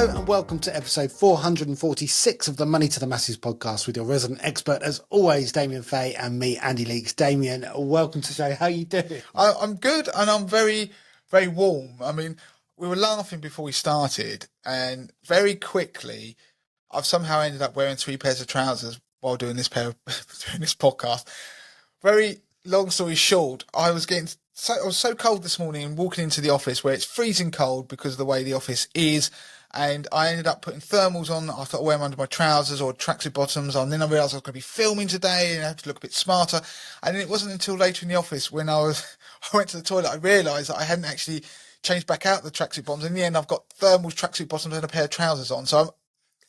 Hello and welcome to episode 446 of the Money to the Masses podcast with your resident expert, as always, Damien Fay, and me, Andy Leakes. Damien, welcome to the show. How are you doing? I'm good, and I'm very, very warm. I mean, we were laughing before we started, and very quickly, I've somehow ended up wearing 3 pairs of trousers while doing this podcast. Very long story short, I was so cold this morning and walking into the office where it's freezing cold because of the way the office is. And I ended up putting thermals on. I thought I'd wear them under my trousers or tracksuit bottoms. And then I realised I was going to be filming today and I had to look a bit smarter. And then it wasn't until later in the office when I went to the toilet, I realised that I hadn't actually changed back out the tracksuit bottoms. In the end, I've got thermals, tracksuit bottoms and a pair of trousers on. So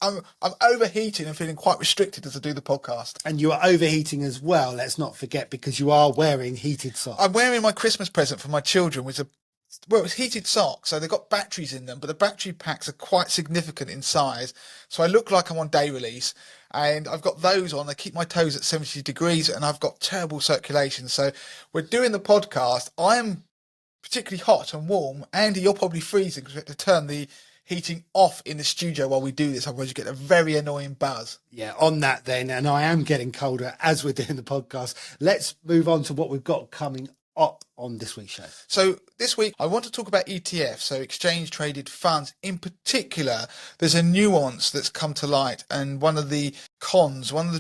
I'm overheating and feeling quite restricted as I do the podcast. And you are overheating as well, let's not forget, because you are wearing heated socks. I'm wearing my Christmas present for my children, which it's heated socks, so they've got batteries in them, but the battery packs are quite significant in size. So I look like I'm on day release, and I've got those on. They keep my toes at 70 degrees, and I've got terrible circulation. So we're doing the podcast. I am particularly hot and warm. Andy, you're probably freezing because we have to turn the heating off in the studio while we do this, otherwise you get a very annoying buzz. Yeah, on that then, and I am getting colder as we're doing the podcast. Let's move on to what we've got coming up on this week's show. So this week I want to talk about ETFs, so exchange traded funds. In particular, there's a nuance that's come to light, and one of the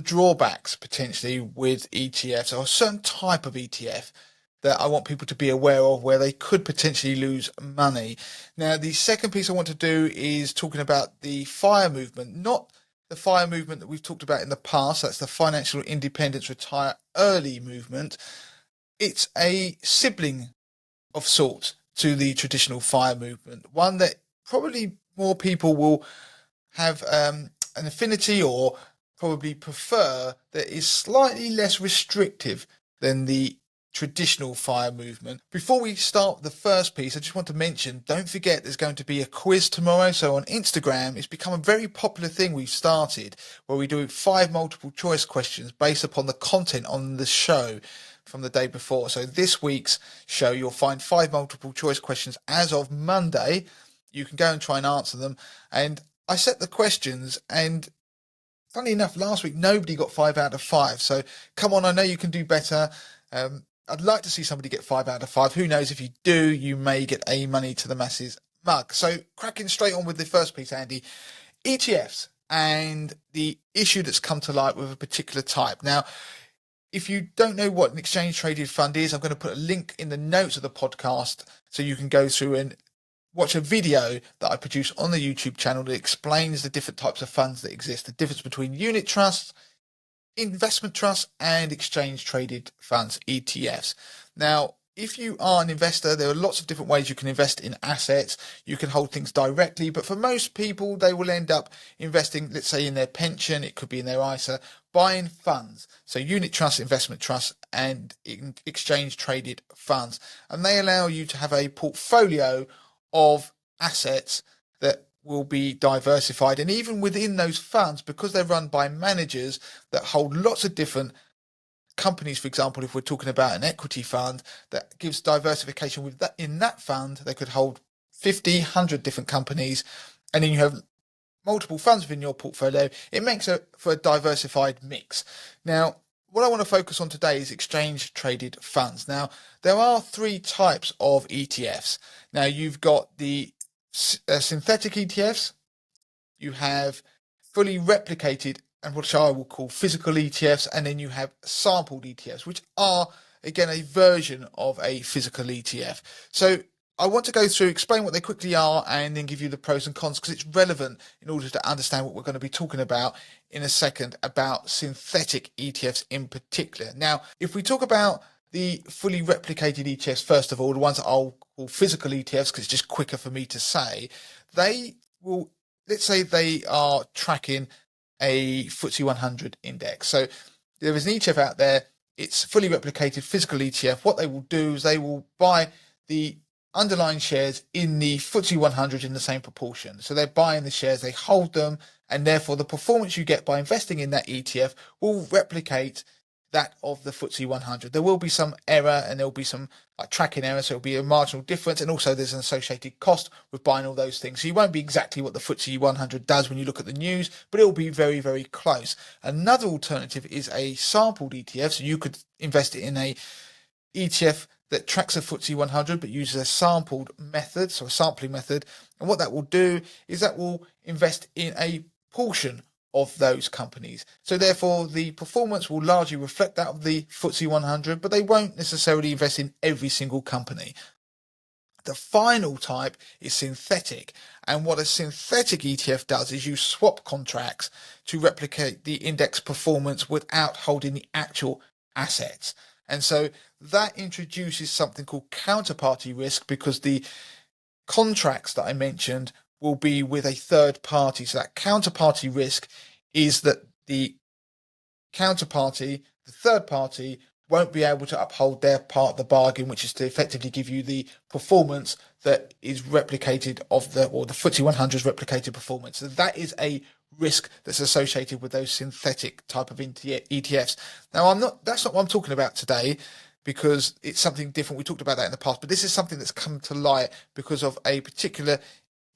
drawbacks potentially with ETFs, or a certain type of ETF that I want people to be aware of where they could potentially lose money. Now, the second piece I want to do is talking about the FIRE movement, not the FIRE movement that we've talked about in the past. That's the Financial Independence Retire Early movement. It's a sibling of sorts to the traditional FIRE movement, one that probably more people will have an affinity or probably prefer, that is slightly less restrictive than the traditional FIRE movement. Before we start the first piece, I just want to mention, don't forget there's going to be a quiz tomorrow. So on Instagram, it's become a very popular thing we've started, where we do 5 multiple choice questions based upon the content on the show from the day before. So this week's show, you'll find 5 multiple choice questions as of Monday. You can go and try and answer them. And I set the questions, and funny enough, last week nobody got 5 out of 5. So come on, I know you can do better. I'd like to see somebody get 5 out of 5. Who knows, if you do, you may get a Money to the Masses mug. So cracking straight on with the first piece, Andy, ETFs and the issue that's come to light with a particular type. Now, if you don't know what an exchange traded fund is, I'm going to put a link in the notes of the podcast so you can go through and watch a video that I produce on the YouTube channel that explains the different types of funds that exist, the difference between unit trusts, investment trusts, and exchange traded funds, ETFs. Now, if you are an investor, there are lots of different ways you can invest in assets. You can hold things directly, but for most people, they will end up investing, let's say, in their pension. It could be in their ISA, buying funds. So unit trusts, investment trusts, and exchange traded funds. And they allow you to have a portfolio of assets that will be diversified. And even within those funds, because they're run by managers that hold lots of different companies, for example, if we're talking about an equity fund that gives diversification with that, in that fund, they could hold 50, 100 different companies, and then you have multiple funds within your portfolio. It makes for a diversified mix. Now, what I want to focus on today is exchange traded funds. Now, there are 3 types of ETFs. Now, you've got the synthetic ETFs, you have fully replicated, and what I will call physical ETFs, and then you have sampled ETFs, which are, again, a version of a physical ETF. So I want to go through, explain what they quickly are, and then give you the pros and cons, because it's relevant in order to understand what we're going to be talking about in a second about synthetic ETFs in particular. Now, if we talk about the fully replicated ETFs, first of all, the ones that I'll call physical ETFs, because it's just quicker for me to say, they will, let's say they are tracking a FTSE 100 index. So there is an ETF out there, it's fully replicated physical ETF. What they will do is they will buy the underlying shares in the FTSE 100 in the same proportion. So they're buying the shares, they hold them, and therefore the performance you get by investing in that ETF will replicate that of the FTSE 100. There will be some error and there will be some tracking error, so it'll be a marginal difference, and also there's an associated cost with buying all those things. So you won't be exactly what the FTSE 100 does when you look at the news, but it'll be very, very close. Another alternative is a sampled ETF, so you could invest in a ETF that tracks a FTSE 100 but uses a sampled method, so a sampling method. And what that will do is that will invest in a portion of those companies. So therefore the performance will largely reflect that of the FTSE 100, but they won't necessarily invest in every single company. The final type is synthetic, and what a synthetic ETF does is use swap contracts to replicate the index performance without holding the actual assets. And so that introduces something called counterparty risk, because the contracts that I mentioned will be with a third party. So that counterparty risk is that the counterparty, the third party, won't be able to uphold their part of the bargain, which is to effectively give you the performance that is replicated of the FTSE 100's replicated performance. So that is a risk that's associated with those synthetic type of ETFs. Now, that's not what I'm talking about today, because it's something different. We talked about that in the past, but this is something that's come to light because of a particular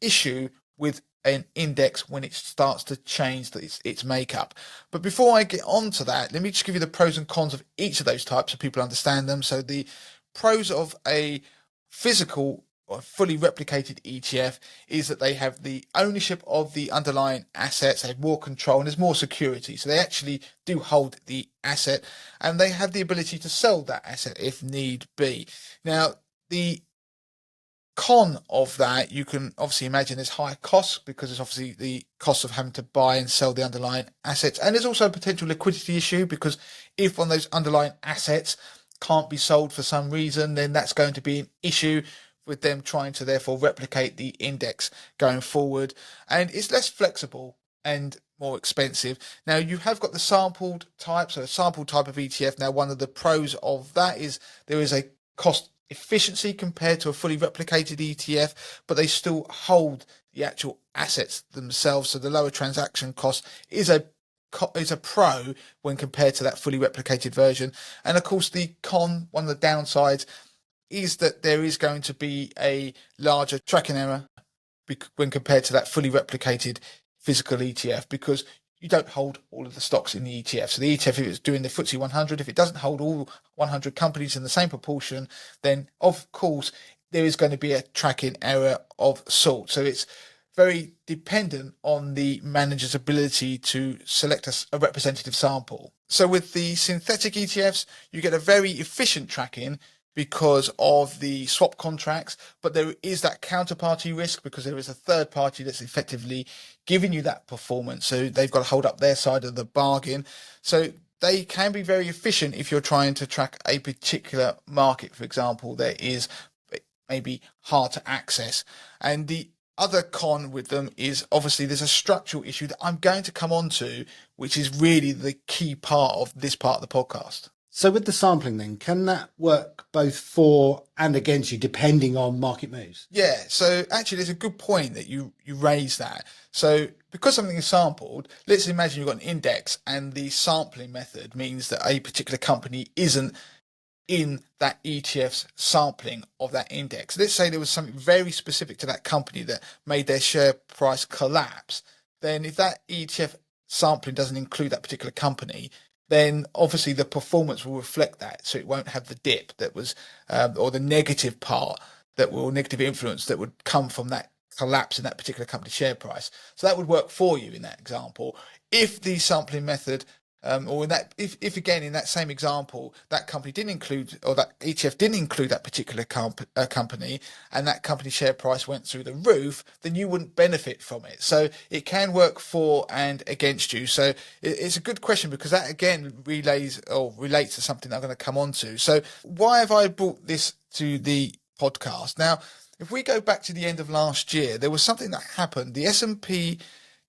issue with an index when it starts to change its makeup. But before I get on to that, let me just give you the pros and cons of each of those types so people understand them. So the pros of a physical or fully replicated ETF is that they have the ownership of the underlying assets, they have more control, and there's more security. So they actually do hold the asset, and they have the ability to sell that asset if need be. Now, the con of that, you can obviously imagine, there's higher costs, because it's obviously the cost of having to buy and sell the underlying assets. And there's also a potential liquidity issue, because if one of those underlying assets can't be sold for some reason, then that's going to be an issue with them trying to therefore replicate the index going forward. And it's less flexible and more expensive. Now, you have got the sampled type, so a sampled type of ETF. Now, one of the pros of that is there is a cost efficiency compared to a fully replicated ETF, but they still hold the actual assets themselves. So the lower transaction cost is a pro when compared to that fully replicated version. And of course, the con, one of the downsides, is that there is going to be a larger tracking error when compared to that fully replicated physical ETF, because you don't hold all of the stocks in the ETF. So the ETF, if it's doing the FTSE 100, if it doesn't hold all 100 companies in the same proportion, then of course there is going to be a tracking error of sort. So it's very dependent on the manager's ability to select a representative sample. So with the synthetic ETFs, you get a very efficient tracking because of the swap contracts, but there is that counterparty risk because there is a third party that's effectively giving you that performance. So they've got to hold up their side of the bargain. So they can be very efficient if you're trying to track a particular market, for example, that is maybe hard to access. And the other con with them is obviously there's a structural issue that I'm going to come on to, which is really the key part of this part of the podcast. So with the sampling then, can that work both for and against you depending on market moves? Yeah, so actually there's a good point that you raise that. So because something is sampled, let's imagine you've got an index and the sampling method means that a particular company isn't in that ETF's sampling of that index. Let's say there was something very specific to that company that made their share price collapse. Then if that ETF sampling doesn't include that particular company, then obviously the performance will reflect that. So it won't have the dip that was, or the negative part that will, negative influence that would come from that collapse in that particular company's share price. So that would work for you in that example. If the sampling method, or in that, if again in that same example, that company didn't include, or that ETF didn't include that particular company, and that company's share price went through the roof, then you wouldn't benefit from it. So it can work for and against you. So it's a good question, because that again relates to something I'm going to come on to. So why have I brought this to the podcast? Now, if we go back to the end of last year, there was something that happened. The S&P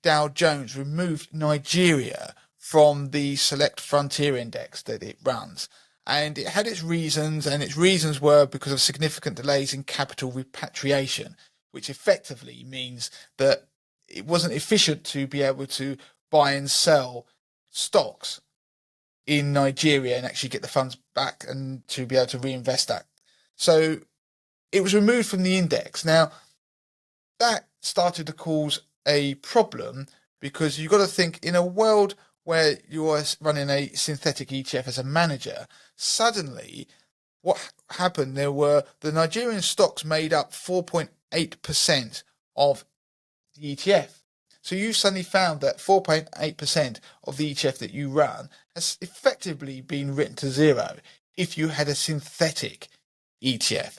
Dow Jones removed Nigeria from the Select Frontier Index that it runs. And it had its reasons, and its reasons were because of significant delays in capital repatriation, which effectively means that it wasn't efficient to be able to buy and sell stocks in Nigeria and actually get the funds back and to be able to reinvest that. So it was removed from the index. Now, that started to cause a problem because you've got to think, in a world where you're running a synthetic ETF as a manager, suddenly what happened, the Nigerian stocks made up 4.8% of the ETF. So you suddenly found that 4.8% of the ETF that you run has effectively been written to zero if you had a synthetic ETF.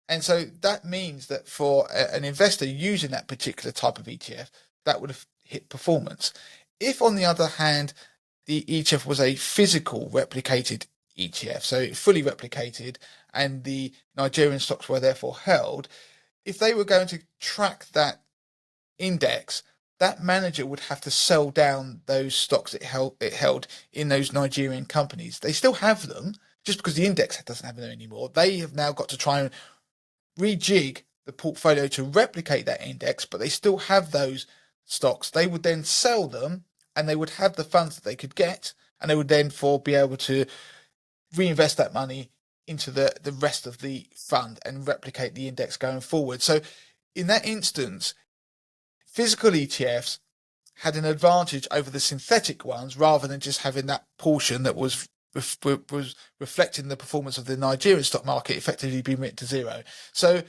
And so that means that for an investor using that particular type of ETF, that would have hit performance. If, on the other hand, the ETF was a physical replicated ETF, so fully replicated, and the Nigerian stocks were therefore held, if they were going to track that index, that manager would have to sell down those stocks it held in those Nigerian companies. They still have them, just because the index doesn't have them anymore. They have now got to try and rejig the portfolio to replicate that index, but they still have those stocks. They would then sell them, and they would have the funds that they could get, and they would then be able to reinvest that money into the rest of the fund and replicate the index going forward. So in that instance, physical ETFs had an advantage over the synthetic ones, rather than just having that portion that was reflecting the performance of the Nigerian stock market effectively being written to zero. So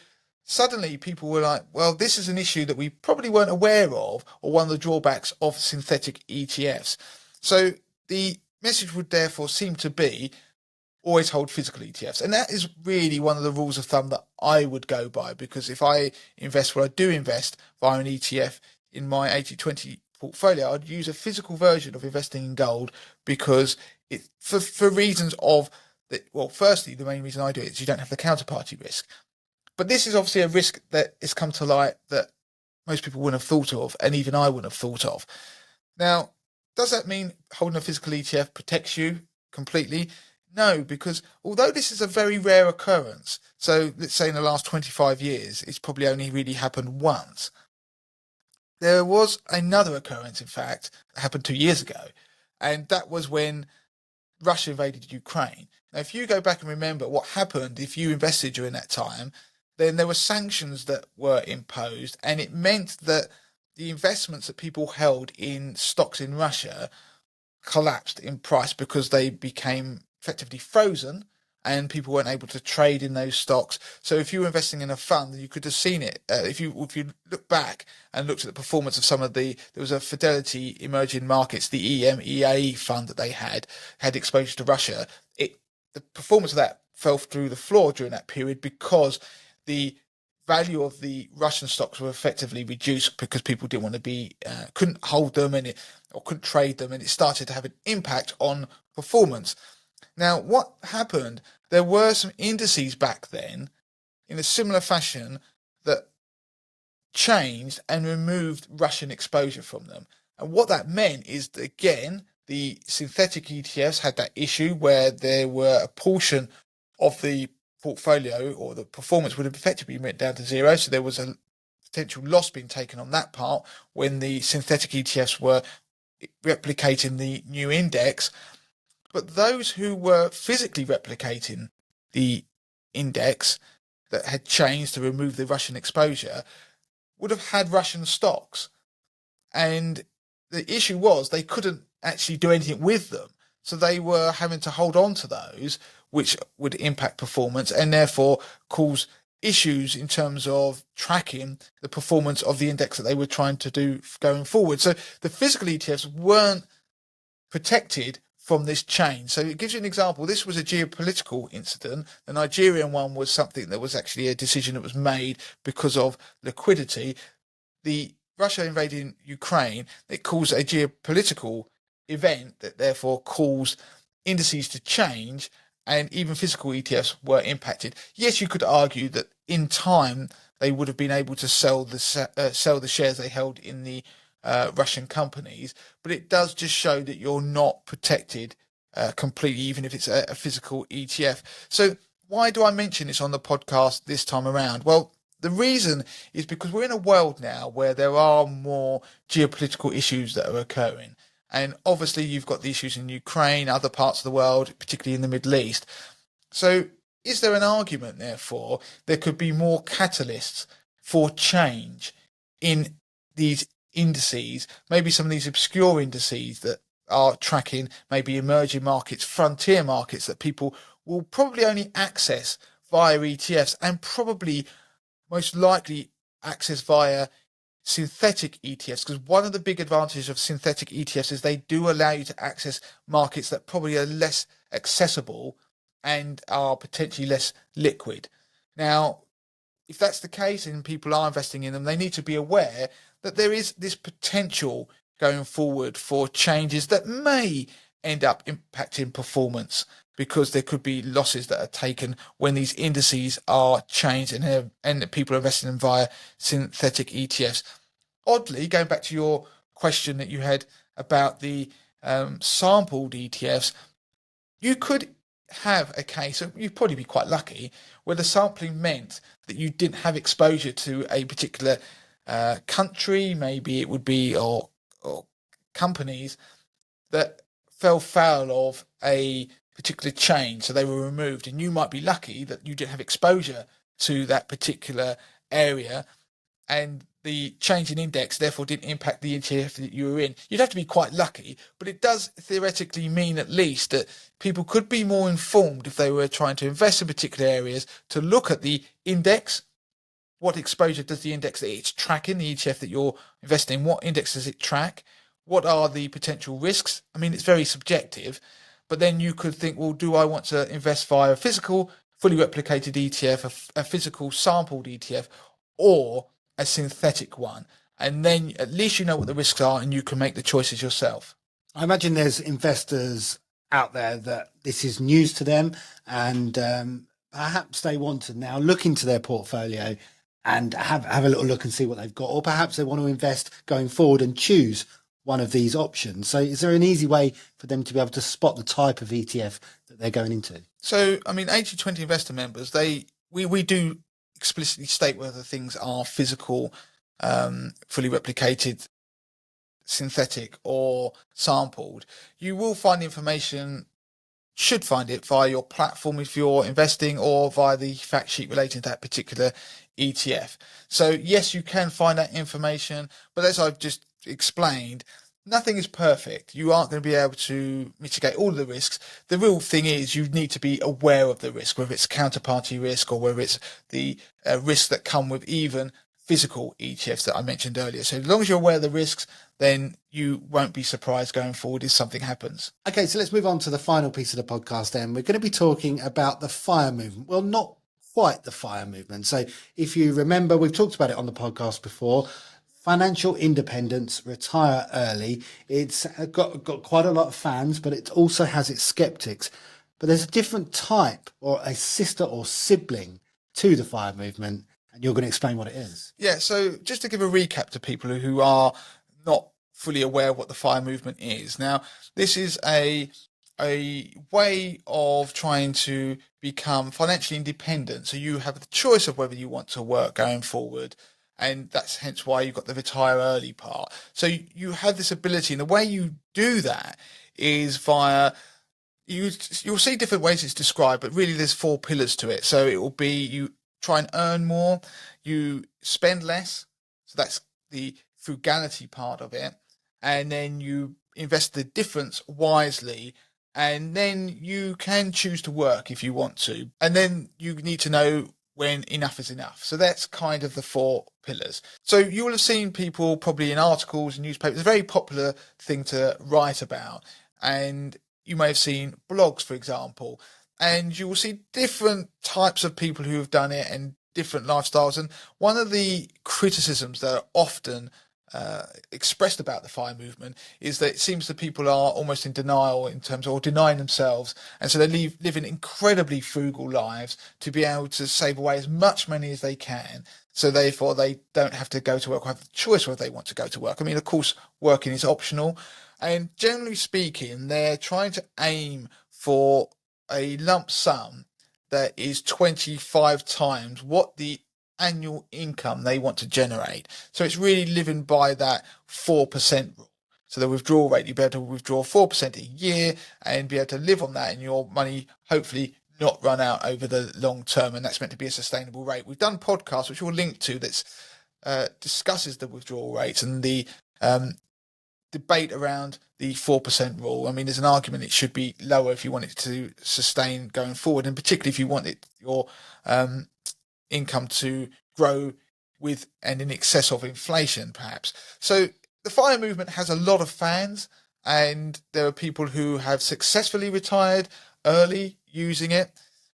suddenly people were like, well, this is an issue that we probably weren't aware of, or one of the drawbacks of synthetic ETFs. So the message would therefore seem to be, always hold physical ETFs. And that is really one of the rules of thumb that I would go by, because if I invest, I do invest via an ETF in my 80-20 portfolio, I'd use a physical version of investing in gold, because for reasons of that. Well, firstly, the main reason I do it is you don't have the counterparty risk. But this is obviously a risk that has come to light that most people wouldn't have thought of, and even I wouldn't have thought of. Now, does that mean holding a physical ETF protects you completely? No, because although this is a very rare occurrence, so let's say in the last 25 years, it's probably only really happened once. There was another occurrence, in fact, that happened 2 years ago, and that was when Russia invaded Ukraine. Now, if you go back and remember what happened, if you invested during that time, then there were sanctions that were imposed, and it meant that the investments that people held in stocks in Russia collapsed in price because they became effectively frozen and people weren't able to trade in those stocks. So if you were investing in a fund, you could have seen it. If you look back and looked at the performance of some of there was a Fidelity Emerging Markets, the EMEA fund that they had exposure to Russia. The performance of that fell through the floor during that period because the value of the Russian stocks were effectively reduced because people didn't want to couldn't hold them or couldn't trade them, and it started to have an impact on performance. Now, what happened? There were some indices back then in a similar fashion that changed and removed Russian exposure from them. And what that meant is that, again, the synthetic ETFs had that issue where there were a portion of the portfolio, or the performance would have effectively been written down to zero. So there was a potential loss being taken on that part when the synthetic ETFs were replicating the new index. But those who were physically replicating the index that had changed to remove the Russian exposure would have had Russian stocks. And the issue was they couldn't actually do anything with them. So they were having to hold on to those, which would impact performance and therefore cause issues in terms of tracking the performance of the index that they were trying to do going forward. So the physical ETFs weren't protected from this change. So it gives you an example. This was a geopolitical incident. The Nigerian one was something that was actually a decision that was made because of liquidity. The Russia invading Ukraine, it caused a geopolitical event that therefore caused indices to change, and even physical ETFs were impacted. Yes, you could argue that in time they would have been able to sell the shares they held in the Russian companies, but it does just show that you're not protected completely, even if it's a physical ETF. So why do I mention this on the podcast this time around? Well, the reason is because we're in a world now where there are more geopolitical issues that are occurring. And obviously you've got the issues in Ukraine, other parts of the world, particularly in the Middle East. So is there an argument, therefore, there could be more catalysts for change in these indices, maybe some of these obscure indices that are tracking maybe emerging markets, frontier markets that people will probably only access via ETFs and probably most likely access via synthetic ETFs, because one of the big advantages of synthetic ETFs is they do allow you to access markets that probably are less accessible and are potentially less liquid. Now, if that's the case and people are investing in them, they need to be aware that there is this potential going forward for changes that may end up impacting performance, because there could be losses that are taken when these indices are changed and people are investing in via synthetic ETFs. Oddly, going back to your question that you had about the sampled ETFs, you could have a case, of, you'd probably be quite lucky, where the sampling meant that you didn't have exposure to a particular country, maybe it would be, or companies that fell foul of a particular chain, so they were removed, and you might be lucky that you didn't have exposure to that particular area, and the change in index therefore didn't impact the ETF that you were in. You'd have to be quite lucky, but it does theoretically mean at least that people could be more informed if they were trying to invest in particular areas, to look at the index. What exposure does the index that it's tracking, the ETF that you're investing in, what index does it track? What are the potential risks? I mean, it's very subjective, but then you could think, well, do I want to invest via a physical, fully replicated ETF, a physical sampled ETF, or a synthetic one? And then at least you know what the risks are and you can make the choices yourself. I imagine there's investors out there that this is news to them, and perhaps they want to now look into their portfolio and have a little look and see what they've got, or perhaps they want to invest going forward and choose one of these options. So is there an easy way for them to be able to spot the type of ETF that they're going into? So, I mean, 80/20 investor members, we do explicitly state whether things are physical, fully replicated, synthetic, or sampled. You will find the information, should find it via your platform if you're investing, or via the fact sheet relating to that particular ETF. So yes, you can find that information, but as I've just explained, nothing is perfect. You aren't going to be able to mitigate all of the risks. The real thing is you need to be aware of the risk, whether it's counterparty risk or whether it's the risks that come with even physical ETFs that I mentioned earlier. So as long as you're aware of the risks, then you won't be surprised going forward if something happens. Okay, so let's move on to the final piece of the podcast then. We're going to be talking about the FIRE movement. Well, not quite the FIRE movement. So if you remember, we've talked about it on the podcast before. Financial independence, retire early. It's got quite a lot of fans, but it also has its skeptics. But there's a different type, or a sister or sibling to the FIRE movement, and you're going to explain what it is. Yeah, so just to give a recap to people who are not fully aware of what the FIRE movement is. Now, this is a way of trying to become financially independent. So you have the choice of whether you want to work going forward. And that's hence why you've got the retire early part. So you have this ability, and the way you do that is via, you'll see different ways it's described, but really there's 4 pillars to it. So it will be, you try and earn more, you spend less, so that's the frugality part of it, and then you invest the difference wisely, and then you can choose to work if you want to, and then you need to know when enough is enough. So that's kind of the 4 pillars. So you will have seen people probably in articles and newspapers. It's a very popular thing to write about. And you may have seen blogs, for example, and you will see different types of people who have done it and different lifestyles. And one of the criticisms that are often expressed about the FIRE movement is that it seems that people are almost in denial in terms of, or denying themselves, and so they live in incredibly frugal lives to be able to save away as much money as they can, so therefore they don't have to go to work or have the choice whether they want to go to work. I mean, of course, working is optional, and generally speaking, they're trying to aim for a lump sum that is 25 times what the annual income they want to generate. So it's really living by that 4% rule. So the withdrawal rate, you'll be able to withdraw 4% a year and be able to live on that, and your money hopefully not run out over the long term. And that's meant to be a sustainable rate. We've done podcasts, which we'll link to, that's discusses the withdrawal rates and the debate around the 4% rule. I mean, there's an argument it should be lower if you want it to sustain going forward, and particularly if you want your income to grow with and in excess of inflation, perhaps. So the FIRE movement has a lot of fans, and there are people who have successfully retired early using it.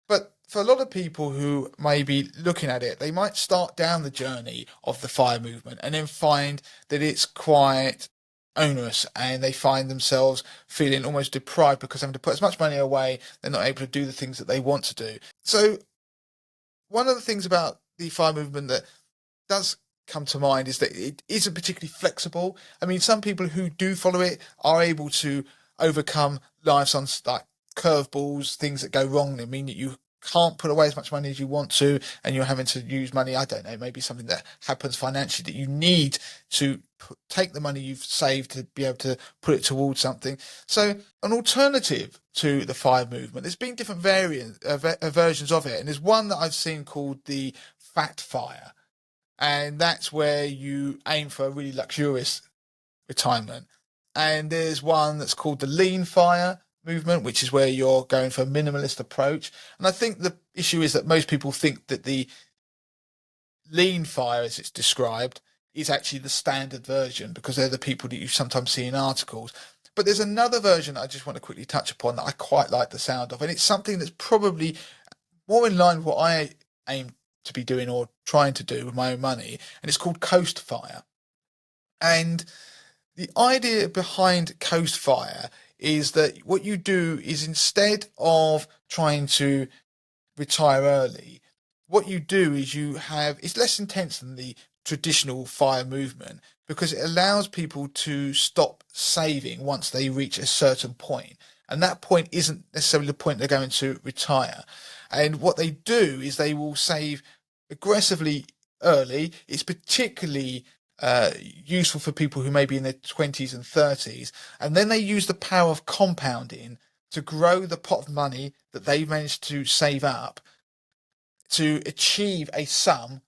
But for a lot of people who may be looking at it, they might start down the journey of the FIRE movement and then find that it's quite onerous, and they find themselves feeling almost deprived because having to put as much money away, they're not able to do the things that they want to do. So one of the things about the FIRE movement that does come to mind is that it isn't particularly flexible. I mean, some people who do follow it are able to overcome life's like curveballs, things that go wrong. They mean that you can't put away as much money as you want to, and you're having to use money, I don't know, maybe something that happens financially that you need to take the money you've saved to be able to put it towards something. So an alternative to the FIRE movement, there's been different versions of it, and there's one that I've seen called the Fat FIRE, and that's where you aim for a really luxurious retirement. And there's one that's called the Lean FIRE movement, which is where you're going for a minimalist approach. And I think the issue is that most people think that the Lean FIRE, as it's described, is actually the standard version, because they're the people that you sometimes see in articles. But there's another version I just want to quickly touch upon that I quite like the sound of, and it's something that's probably more in line with what I aim to be doing or trying to do with my own money, and it's called Coast FIRE. And the idea behind Coast FIRE is that what you do is, instead of trying to retire early, what you do is it's less intense than the traditional FIRE movement, because it allows people to stop saving once they reach a certain point. And that point isn't necessarily the point they're going to retire. And what they do is they will save aggressively early. It's particularly useful for people who may be in their 20s and 30s, and then they use the power of compounding to grow the pot of money that they've managed to save up to achieve a sum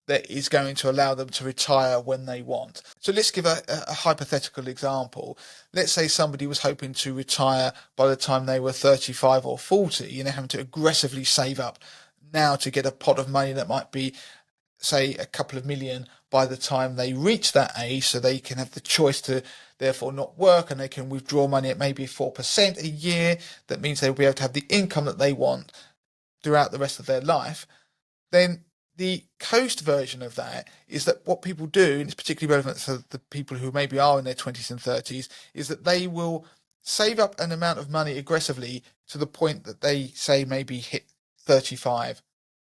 that is going to allow them to retire when they want. So let's give a hypothetical example. Let's say somebody was hoping to retire by the time they were 35 or 40, and they're having to aggressively save up now to get a pot of money that might be, say, a couple of million by the time they reach that age, so they can have the choice to therefore not work, and they can withdraw money at maybe 4% a year. That means they'll be able to have the income that they want throughout the rest of their life. Then the Coast version of that is that what people do, and it's particularly relevant to the people who maybe are in their 20s and 30s, is that they will save up an amount of money aggressively to the point that they say maybe hit 35.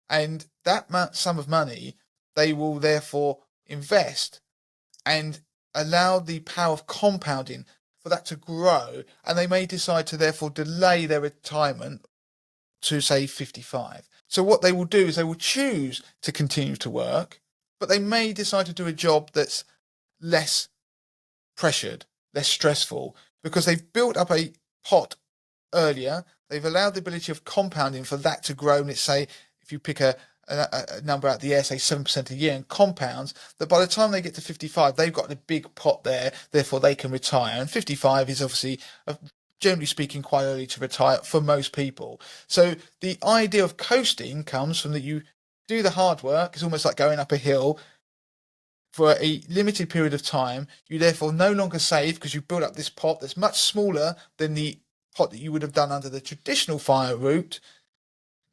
And that sum of money they will therefore invest and allow the power of compounding for that to grow. And they may decide to therefore delay their retirement to, say, 55. So what they will do is they will choose to continue to work, but they may decide to do a job that's less pressured, less stressful, because they've built up a pot earlier. They've allowed the ability of compounding for that to grow. And it's, say, if you pick a number out the air, say 7% a year, and compounds, that by the time they get to 55, they've got a big pot there, therefore they can retire. And 55 is obviously, generally speaking, quite early to retire for most people. So the idea of coasting comes from that you do the hard work. It's almost like going up a hill for a limited period of time. You therefore no longer save because you build up this pot that's much smaller than the pot that you would have done under the traditional FIRE route.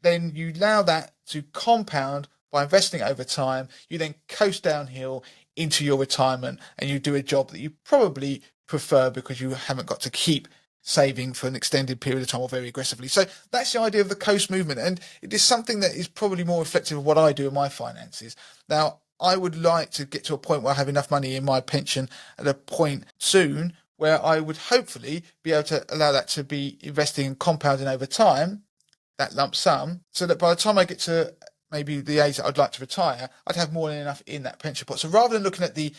Then you allow that to compound by investing over time. You then coast downhill into your retirement, and you do a job that you probably prefer because you haven't got to keep saving for an extended period of time or very aggressively. So that's the idea of the coast movement, and it is something that is probably more reflective of what I do in my finances. Now, I would like to get to a point where I have enough money in my pension at a point soon where I would hopefully be able to allow that to be investing and compounding over time, that lump sum, so that by the time I get to maybe the age that I'd like to retire, I'd have more than enough in that pension pot. So rather than looking at the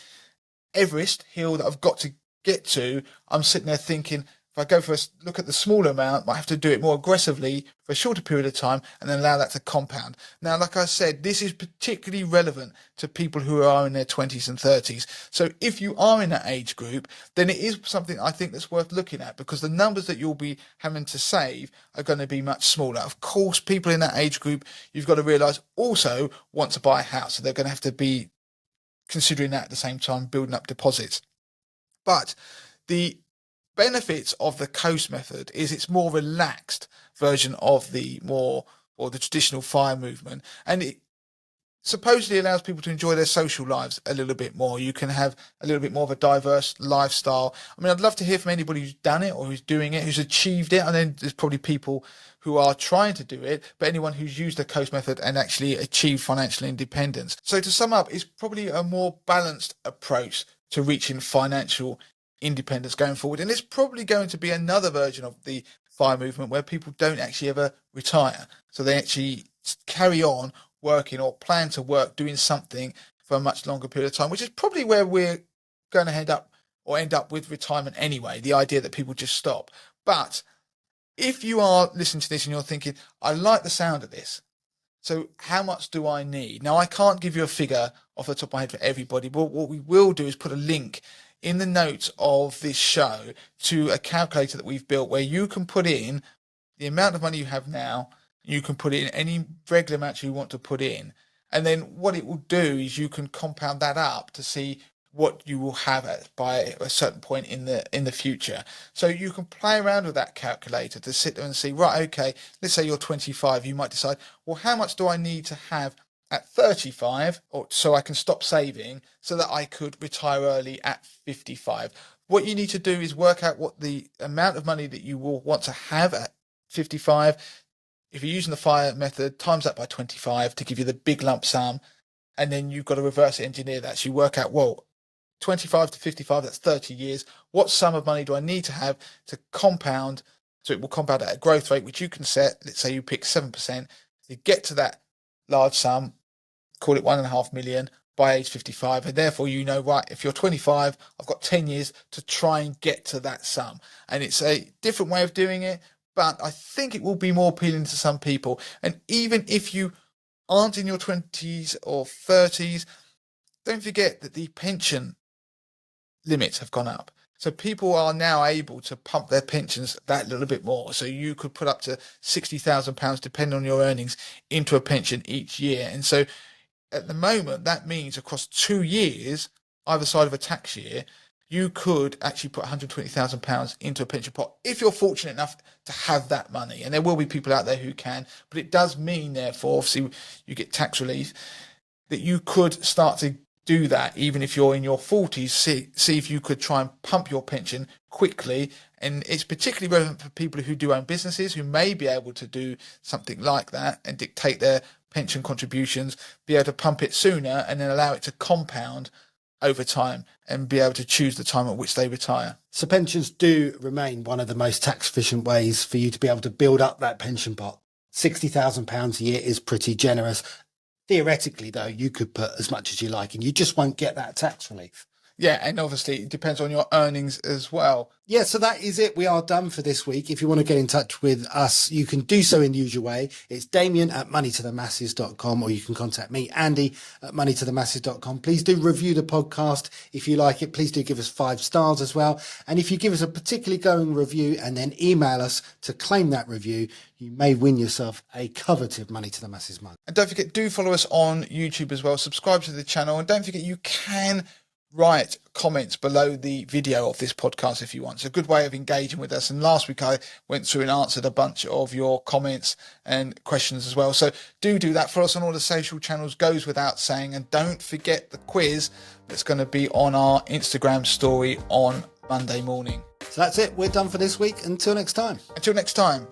Everest hill that I've got to get to, I'm sitting there thinking, if I go for a look at the smaller amount, I might have to do it more aggressively for a shorter period of time and then allow that to compound. Now, like I said, this is particularly relevant to people who are in their 20s and 30s. So if you are in that age group, then it is something I think that's worth looking at, because the numbers that you'll be having to save are going to be much smaller. Of course, people in that age group, you've got to realise, also want to buy a house. So they're going to have to be considering that at the same time, building up deposits. But the benefits of the coast method is it's more relaxed version of the traditional FIRE movement, and it supposedly allows people to enjoy their social lives a little bit more. You can have a little bit more of a diverse lifestyle. I mean, I'd love to hear from anybody who's done it or who's doing it, who's achieved it. And then there's probably people who are trying to do it, but anyone who's used the coast method and actually achieved financial independence. So to sum up, it's probably a more balanced approach to reaching financial independence going forward. And it's probably going to be another version of the FIRE movement where people don't actually ever retire. So they actually carry on working or plan to work doing something for a much longer period of time, which is probably where we're going to end up with retirement anyway, the idea that people just stop. But if you are listening to this and you're thinking, I like the sound of this, so how much do I need? Now, I can't give you a figure off the top of my head for everybody, but what we will do is put a link in the notes of this show to a calculator that we've built where you can put in the amount of money you have now. You can put in any regular amount you want to put in. And then what it will do is you can compound that up to see what you will have by a certain point in the future. So you can play around with that calculator to sit there and see, right, okay, let's say you're 25, you might decide, well, how much do I need to have at 35 or so I can stop saving so that I could retire early at 55. What you need to do is work out what the amount of money that you will want to have at 55. If you're using the FIRE method, times that by 25 to give you the big lump sum, and then you've got to reverse engineer that. So you work out, well, 25 to 55, that's 30 years. What sum of money do I need to have to compound? So it will compound at a growth rate, which you can set. Let's say you pick 7%. To get to that large sum, call it 1.5 million by age 55. And therefore, you know, right, if you're 25, I've got 10 years to try and get to that sum. And it's a different way of doing it, but I think it will be more appealing to some people. And even if you aren't in your 20s or 30s, don't forget that the pension limits have gone up. So people are now able to pump their pensions that little bit more. So you could put up to £60,000, depending on your earnings, into a pension each year. And so at the moment, that means across 2 years, either side of a tax year, you could actually put £120,000 into a pension pot if you're fortunate enough to have that money. And there will be people out there who can, but it does mean, therefore, obviously you get tax relief, that you could start to do that even if you're in your 40s. See if you could try and pump your pension quickly. And it's particularly relevant for people who do own businesses, who may be able to do something like that and dictate their pension contributions, be able to pump it sooner and then allow it to compound over time and be able to choose the time at which they retire. So pensions do remain one of the most tax efficient ways for you to be able to build up that pension pot. £60,000 a year is pretty generous. Theoretically, though, you could put as much as you like and you just won't get that tax relief. Yeah, and obviously it depends on your earnings as well. Yeah, so that is it. We are done for this week. If you want to get in touch with us, you can do so in the usual way. It's Damien at moneytothemasses.com, or you can contact me, Andy, at moneytothemasses.com. Please do review the podcast if you like it. Please do give us 5 stars as well. And if you give us a particularly glowing review and then email us to claim that review, you may win yourself a coveted Money to the Masses mug. And don't forget, do follow us on YouTube as well. Subscribe to the channel. And don't forget, you can write comments below the video of this podcast if you want. It's a good way of engaging with us. And last week I went through and answered a bunch of your comments and questions as well. So do that. Follow us on all the social channels, goes without saying. And don't forget the quiz that's going to be on our Instagram story on Monday morning. So that's it. We're done for this week. Until next time. Until next time.